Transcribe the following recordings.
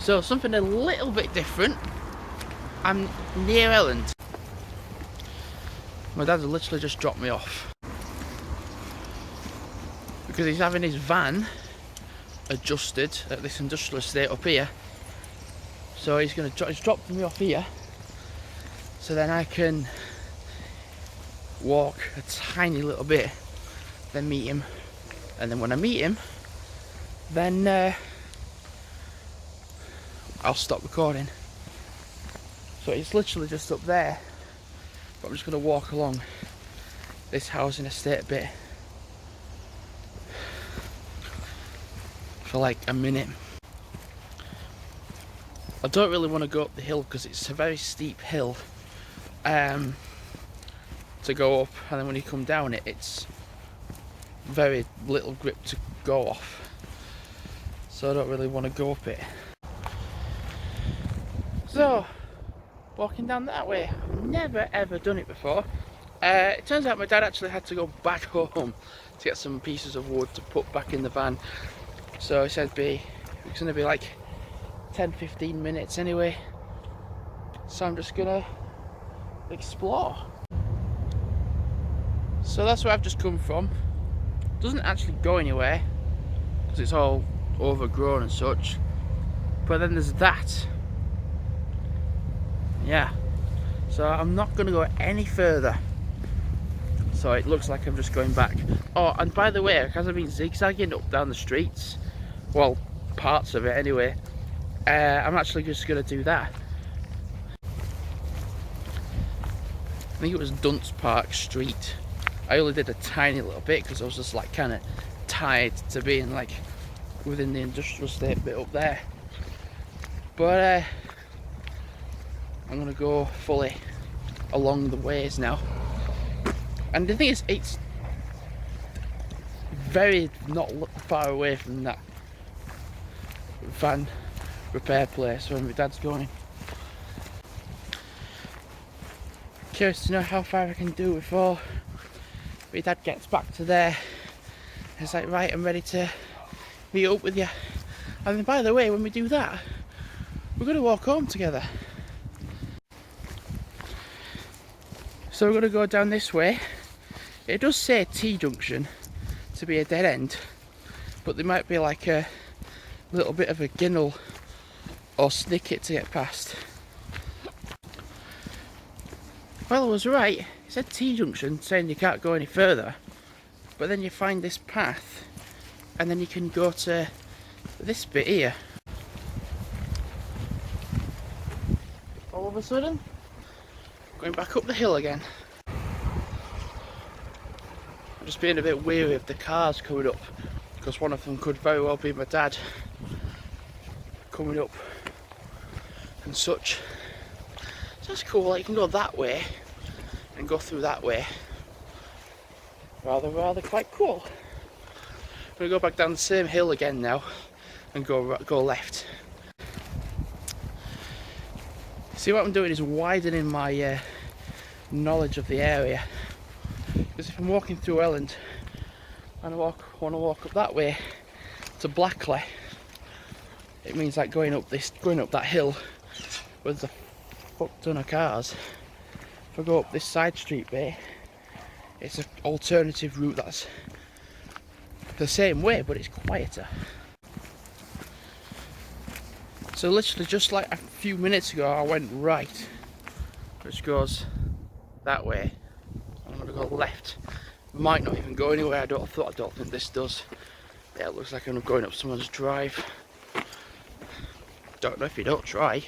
So something a little bit different. I'm near Elland. My dad's literally just dropped me off because he's having his van adjusted at this industrial estate up here. So he's dropped me off here, so then I can walk a tiny little bit, then meet him, and then when I meet him, then I'll stop recording. So it's literally just up there, but I'm just going to walk along this housing estate a bit for like a minute. I don't really want to go up the hill because it's a very steep hill to go up, and then when you come down it, it's very little grip to go off, so I don't really want to go up it. So walking down that way, never ever done it before. It turns out my dad actually had to go back home to get some pieces of wood to put back in the van, so he said it's going to be like 10-15 minutes anyway, so I'm just gonna explore. So that's where I've just come from. Doesn't actually go anywhere because it's all overgrown and such, but then there's that. Yeah, so I'm not gonna go any further, so it looks like I'm just going back. Oh, and by the way, because I've been zigzagging up down the streets, well, parts of it anyway, I'm actually just going to do that. I think it was Dunce Park Street. I only did a tiny little bit because I was just like kind of tied to being like within the industrial estate bit up there. But I'm going to go fully along the ways now. And the thing is, it's very not far away from that van repair place where my dad's going. Curious to know how far I can do before my dad gets back to there. It's like, right, I'm ready to meet up with you. And then, by the way, when we do that, we're going to walk home together. So we're going to go down this way. It does say T-junction to be a dead end, but there might be like a little bit of a ginnel or snicket to get past. Well, I was right. It said T-junction, saying you can't go any further, but then you find this path and then you can go to this bit here. All of a sudden, going back up the hill again. I'm just being a bit weary of the cars coming up, because one of them could very well be my dad coming up and such. So that's cool, like you can go that way and go through that way. Rather quite cool. I'm going to go back down the same hill again now and go left. See, what I'm doing is widening my knowledge of the area, because if I'm walking through Elland and I want to walk up that way to Blackley, it means like going up that hill with the fuck ton of cars. If I go up this side street bit, it's an alternative route that's the same way, but it's quieter. So literally just like a few minutes ago I went right, which goes that way. I'm going to go left. Might not even go anywhere. I don't think this does. Yeah, it looks like I'm going up someone's drive. Don't know if you don't try.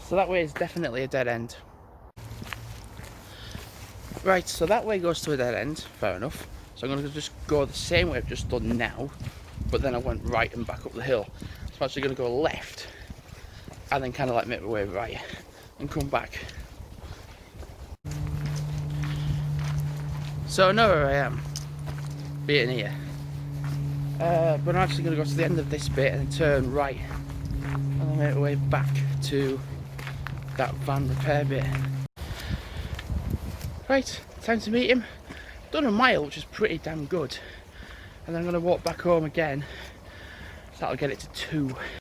So that way is definitely a dead end. Right, so that way goes to a dead end, fair enough. So I'm going to just go the same way I've just done now, but then I went right and back up the hill. So I'm actually going to go left and then kind of like make my way right and come back. So I know where I am, being here. But I'm actually going to go to the end of this bit and then turn right and then make my way back to that van repair bit. Right, time to meet him. Done a mile, which is pretty damn good, and then I'm going to walk back home again that'll get it to 2.